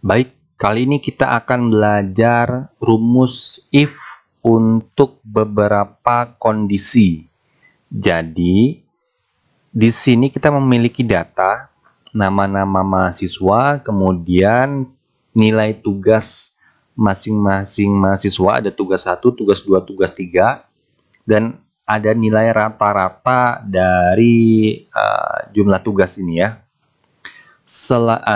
Baik, kali ini kita akan belajar rumus if untuk beberapa kondisi. Jadi, di sini kita memiliki data, nama-nama mahasiswa, kemudian nilai tugas masing-masing mahasiswa, ada tugas 1, tugas 2, tugas 3, dan ada nilai rata-rata dari jumlah tugas ini ya.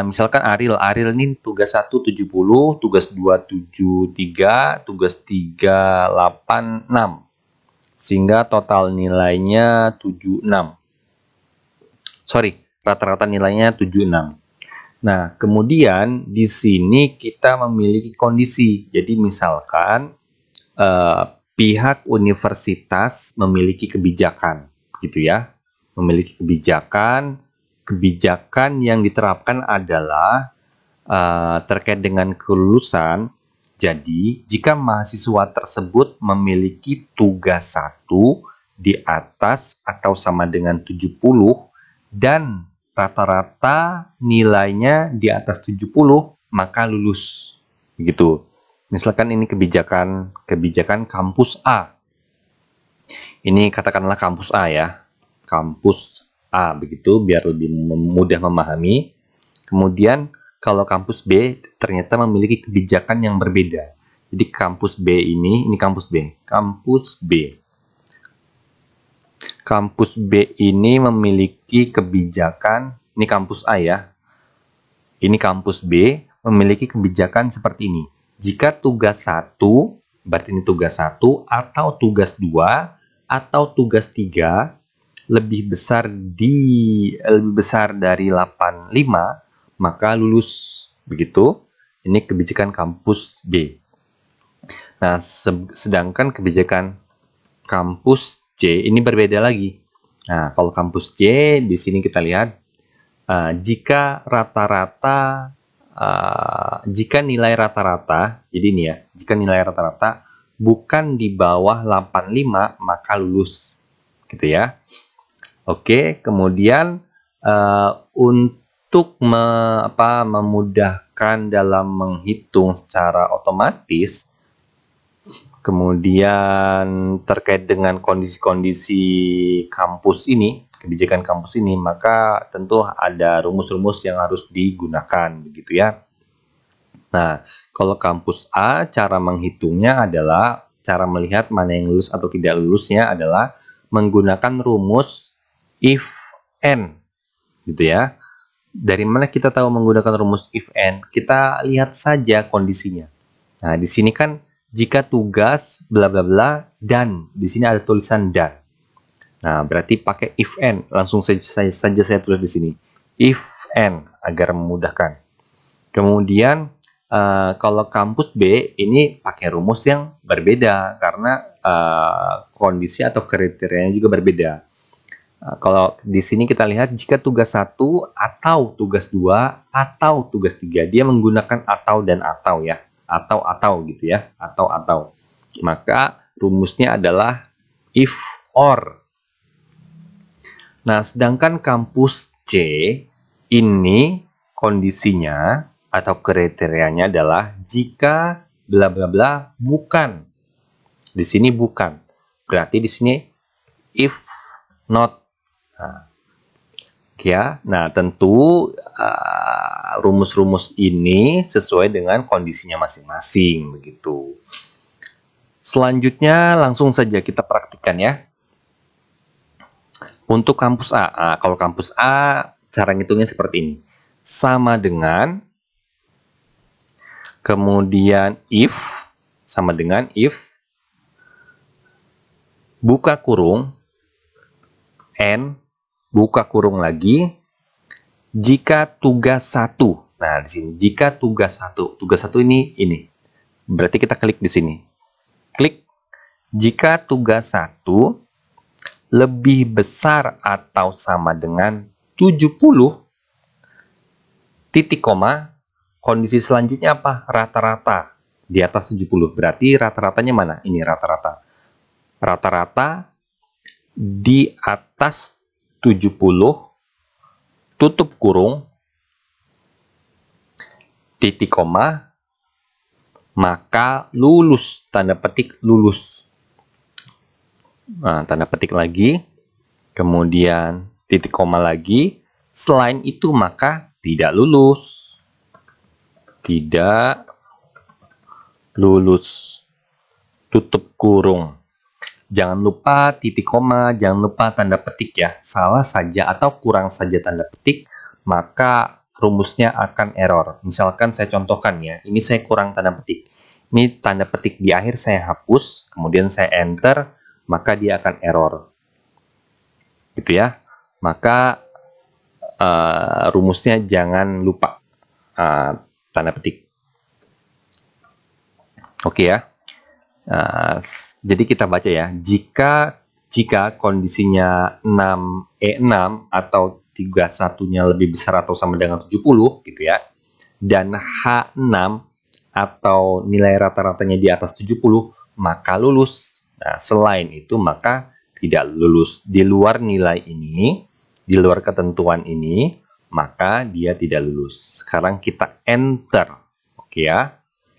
Misalkan Ariel ini tugas 1 70, tugas 2 73, tugas 3 86. Sehingga total nilainya 76. Sorry, rata-rata nilainya 76. Nah, kemudian di sini kita memiliki kondisi. Jadi misalkan pihak universitas memiliki kebijakan, gitu ya. Memiliki kebijakan yang diterapkan adalah terkait dengan kelulusan. Jadi, jika mahasiswa tersebut memiliki tugas 1 di atas atau sama dengan 70 dan rata-rata nilainya di atas 70, maka lulus. Begitu. Misalkan ini kebijakan kampus A. Ini katakanlah kampus A ya. Kampus A begitu biar lebih mudah memahami. Kemudian kalau kampus B ternyata memiliki kebijakan yang berbeda. Jadi kampus B ini kampus B. Kampus B ini memiliki kebijakan, ini kampus A ya. Ini kampus B memiliki kebijakan seperti ini. Jika tugas 1, berarti ini tugas 1 atau tugas 2 atau tugas 3 lebih besar dari 85, maka lulus. Begitu. Ini kebijakan kampus B. Nah, sedangkan kebijakan kampus C ini berbeda lagi. Nah, kalau kampus C di sini kita lihat jika nilai rata-rata, jadi ini ya, jika nilai rata-rata bukan di bawah 85 maka lulus, gitu ya. Oke, kemudian untuk memudahkan dalam menghitung secara otomatis, kemudian terkait dengan kondisi-kondisi kampus ini, kebijakan kampus ini, maka tentu ada rumus-rumus yang harus digunakan, begitu ya. Nah, kalau kampus A, cara menghitungnya adalah, cara melihat mana yang lulus atau tidak lulusnya adalah menggunakan rumus if n, gitu ya. Dari mana kita tahu menggunakan rumus if n? Kita lihat saja kondisinya. Nah, di sini kan jika tugas bla bla bla dan di sini ada tulisan dan. Nah, berarti pakai if n. Langsung saja saya tulis di sini. If n agar memudahkan. Kemudian kalau kampus B ini pakai rumus yang berbeda karena kondisi atau kriterianya juga berbeda. Kalau di sini kita lihat jika tugas 1 atau tugas 2 atau tugas 3, dia menggunakan atau dan atau ya. Atau gitu ya. Atau. Maka rumusnya adalah if or. Nah, sedangkan kampus C ini kondisinya atau kriterianya adalah jika bla bla bla bukan. Di sini bukan. Berarti di sini if not. Nah, tentu rumus-rumus ini sesuai dengan kondisinya masing-masing begitu. Selanjutnya langsung saja kita praktikkan ya. Untuk kampus A, kalau kampus A cara ngitungnya seperti ini. Sama dengan kemudian if sama dengan if buka kurung n buka kurung lagi jika tugas 1. Nah, di sini jika tugas 1. Tugas 1 ini. Berarti kita klik di sini. Klik jika tugas 1 lebih besar atau sama dengan 70 titik koma, kondisi selanjutnya apa? Rata-rata di atas 70. Berarti rata-ratanya mana? Ini rata-rata. Rata-rata di atas 70 tutup kurung titik koma, maka lulus, tanda petik lulus. Nah, tanda petik lagi, kemudian titik koma lagi, selain itu maka tidak lulus. Tidak lulus. Tutup kurung. Jangan lupa titik koma, jangan lupa tanda petik ya. Salah saja atau kurang saja tanda petik, maka rumusnya akan error. Misalkan saya contohkan ya, ini saya kurang tanda petik. Ini tanda petik di akhir saya hapus, kemudian saya enter, maka dia akan error. Gitu ya. Maka rumusnya jangan lupa tanda petik. Oke ya. Jadi kita baca ya. Jika kondisinya 6E6 atau 31-nya lebih besar atau sama dengan 70 gitu ya. Dan H6 atau nilai rata-ratanya di atas 70, maka lulus. Nah, selain itu maka tidak lulus. Di luar nilai ini, di luar ketentuan ini, maka dia tidak lulus. Sekarang kita enter. Oke ya.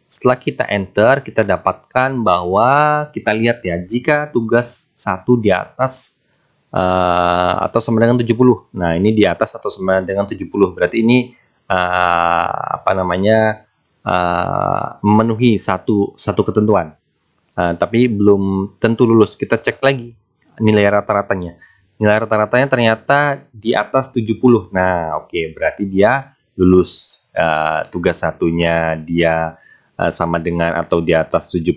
Setelah kita enter, kita dapatkan bahwa kita lihat ya, jika tugas 1 di atas atau sama dengan 70. Nah, ini di atas atau sama dengan 70. Berarti ini memenuhi satu ketentuan. Tapi belum tentu lulus. Kita cek lagi nilai rata-ratanya. Nilai rata-ratanya ternyata di atas 70. Nah, oke, berarti dia lulus. Tugas satunya dia sama dengan atau di atas 70,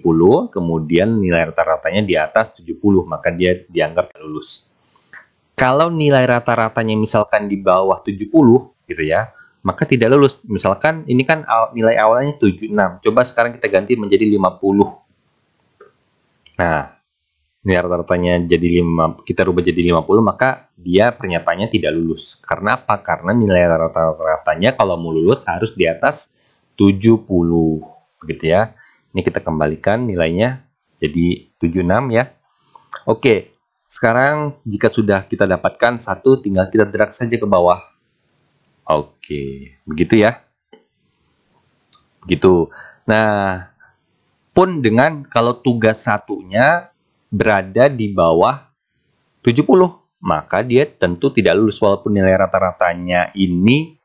kemudian nilai rata-ratanya di atas 70, maka dia dianggap lulus. Kalau nilai rata-ratanya misalkan di bawah 70 gitu ya, maka tidak lulus. Misalkan ini kan nilai awalnya 76, coba sekarang kita ganti menjadi 50. Nah, nilai rata-ratanya jadi 5, kita rubah jadi 50, maka dia pernyataannya tidak lulus. Karena apa? Karena nilai rata-ratanya kalau mau lulus harus di atas 70. Begitu ya. Ini kita kembalikan nilainya jadi 76 ya. Oke, sekarang jika sudah kita dapatkan 1, tinggal kita drag saja ke bawah. Oke, begitu ya. Begitu. Nah, pun dengan kalau tugas satunya berada di bawah 70, maka dia tentu tidak lulus walaupun nilai rata-ratanya ini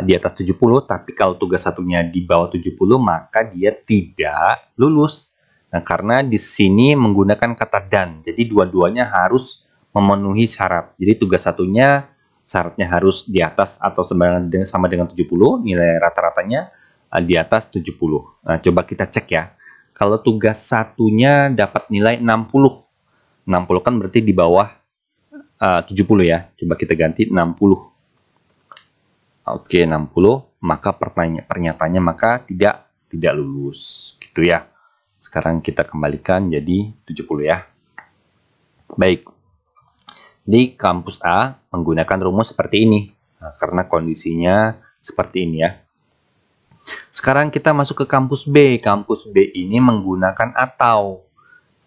di atas 70, tapi kalau tugas satunya di bawah 70, maka dia tidak lulus. Nah, karena di sini menggunakan kata dan, jadi dua-duanya harus memenuhi syarat. Jadi tugas satunya syaratnya harus di atas atau sama dengan 70, nilai rata-ratanya di atas 70. Nah, coba kita cek ya. Kalau tugas satunya dapat nilai 60. 60 kan berarti di bawah 70 ya. Coba kita ganti 60. Oke, 60, maka pernyataannya maka tidak lulus gitu ya. Sekarang kita kembalikan jadi 70 ya. Baik. Di kampus A menggunakan rumus seperti ini. Nah, karena kondisinya seperti ini ya. Sekarang kita masuk ke kampus B. Kampus B ini menggunakan atau.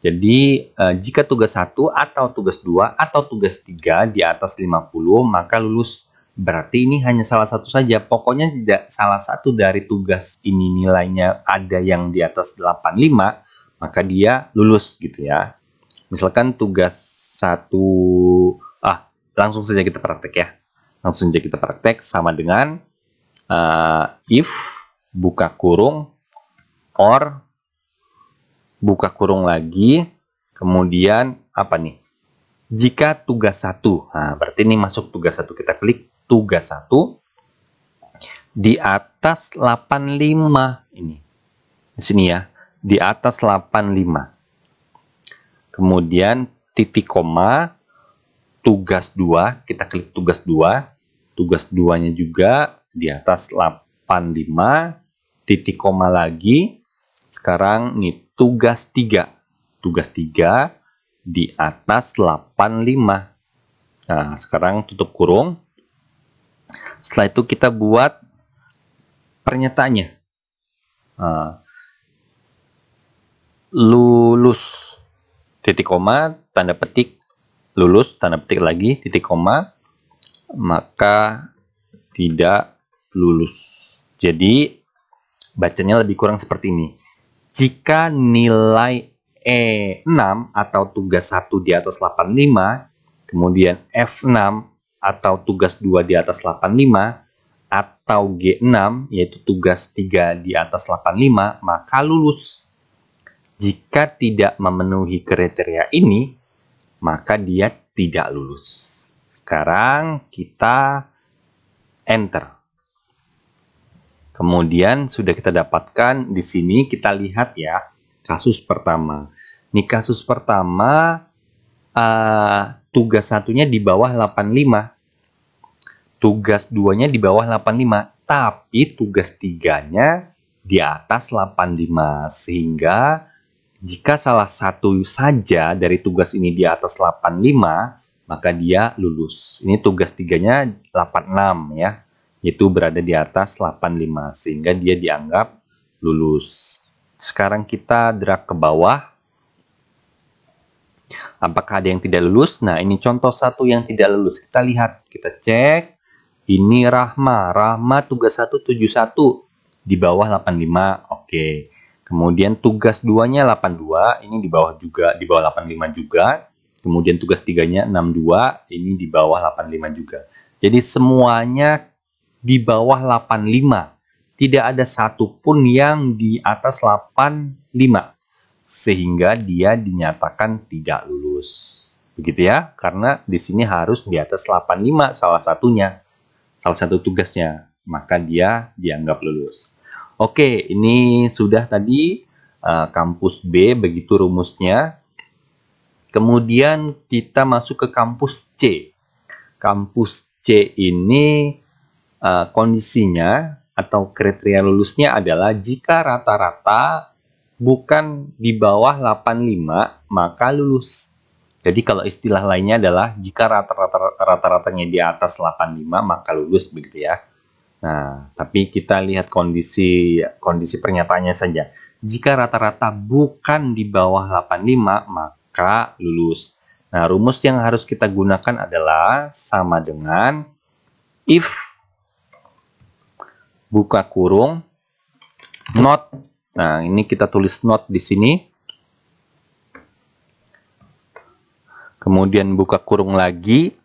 Jadi, jika tugas 1 atau tugas 2 atau tugas 3 di atas 50, maka lulus. Berarti ini hanya salah satu saja. Pokoknya tidak salah satu dari tugas ini nilainya ada yang di atas 85, maka dia lulus gitu ya. Misalkan tugas 1, langsung saja kita praktek ya. Langsung saja kita praktek sama dengan if buka kurung or buka kurung lagi, kemudian apa nih? Jika tugas 1, nah berarti ini masuk tugas 1, kita klik tugas 1 di atas 85 ini. Di sini ya, di atas 85. Kemudian titik koma tugas 2, kita klik tugas 2. Tugas 2-nya juga di atas 85, titik koma lagi. Sekarang nih tugas 3. Tugas 3 di atas 85. Nah, sekarang tutup kurung. Setelah itu kita buat pernyataannya. Lulus, titik koma, tanda petik, lulus, tanda petik lagi, titik koma, maka tidak lulus. Jadi bacanya lebih kurang seperti ini. Jika nilai E6 atau tugas 1 di atas 85, kemudian F6 atau tugas 2 di atas 85, atau G6 yaitu tugas 3 di atas 85, maka lulus. Jika tidak memenuhi kriteria ini, maka dia tidak lulus. Sekarang kita enter. Kemudian sudah kita dapatkan di sini, kita lihat ya kasus pertama. Ini kasus pertama tugas satunya di bawah 85. Tugas 2-nya di bawah 85, tapi tugas 3-nya di atas 85. Sehingga jika salah satu saja dari tugas ini di atas 85, maka dia lulus. Ini tugas 3-nya 86 ya, yaitu berada di atas 85, sehingga dia dianggap lulus. Sekarang kita drag ke bawah. Apakah ada yang tidak lulus? Nah, ini contoh satu yang tidak lulus. Kita lihat, kita cek. Ini Rahma tugas 171 di bawah 85. Oke. Kemudian tugas 2-nya 82, ini di bawah juga, di bawah 85 juga. Kemudian tugas 3-nya 62, ini di bawah 85 juga. Jadi semuanya di bawah 85. Tidak ada satupun yang di atas 85. Sehingga dia dinyatakan tidak lulus. Begitu ya, karena di sini harus di atas 85 salah satunya. Salah satu tugasnya, maka dia dianggap lulus. Oke, ini sudah tadi kampus B, begitu rumusnya. Kemudian kita masuk ke kampus C. Kampus C ini kondisinya atau kriteria lulusnya adalah jika rata-rata bukan di bawah 85, maka lulus. Jadi kalau istilah lainnya adalah jika rata-ratanya di atas 85, maka lulus, begitu ya. Nah, tapi kita lihat kondisi pernyataannya saja. Jika rata-rata bukan di bawah 85, maka lulus. Nah, rumus yang harus kita gunakan adalah sama dengan if buka kurung not. Nah, ini kita tulis not di sini. Kemudian buka kurung lagi.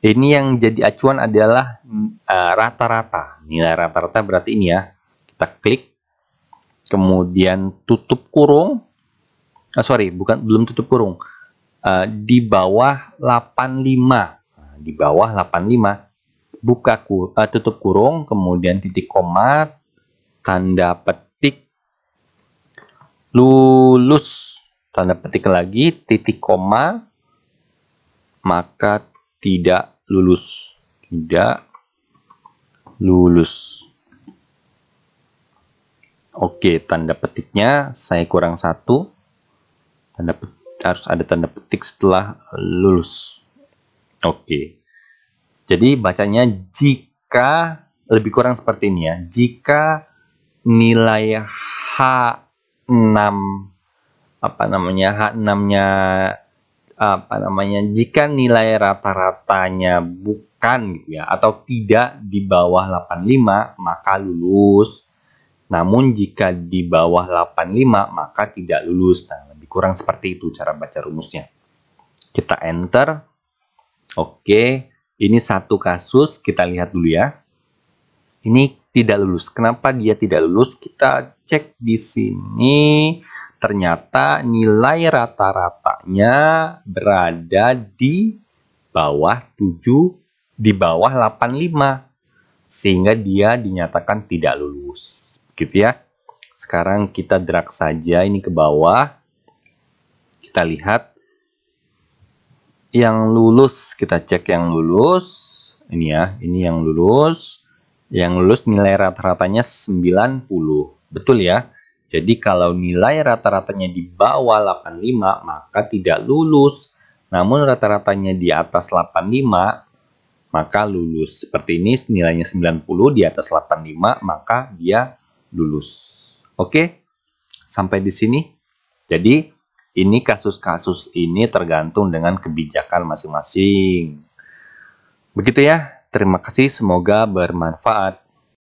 Ini yang jadi acuan adalah rata-rata. Nilai rata-rata berarti ini ya. Kita klik. Kemudian tutup kurung. Belum tutup kurung. Di bawah 85. Di bawah 85. Tutup kurung. Kemudian titik koma. Tanda petik. Lulus. Tanda petik lagi. Titik koma. Maka tidak lulus. Tidak lulus. Oke, tanda petiknya saya kurang 1. Harus ada tanda petik setelah lulus. Oke. Jadi bacanya jika, lebih kurang seperti ini ya. Jika nilai jika nilai rata-ratanya bukan gitu ya, atau tidak di bawah 85, maka lulus. Namun jika di bawah 85, maka tidak lulus. Nah, lebih kurang seperti itu cara baca rumusnya. Kita enter. Oke, ini satu kasus, kita lihat dulu ya. Ini tidak lulus. Kenapa dia tidak lulus? Kita cek di sini. Ternyata nilai rata-ratanya berada di bawah 7, di bawah 85. Sehingga dia dinyatakan tidak lulus. Gitu ya. Sekarang kita drag saja ini ke bawah. Kita lihat yang lulus. Kita cek yang lulus. Ini ya, ini yang lulus. Yang lulus nilai rata-ratanya 90. Betul ya? Jadi kalau nilai rata-ratanya di bawah 85, maka tidak lulus. Namun rata-ratanya di atas 85, maka lulus. Seperti ini nilainya 90, di atas 85, maka dia lulus. Oke, sampai di sini. Jadi ini kasus-kasus ini tergantung dengan kebijakan masing-masing. Begitu ya. Terima kasih, semoga bermanfaat.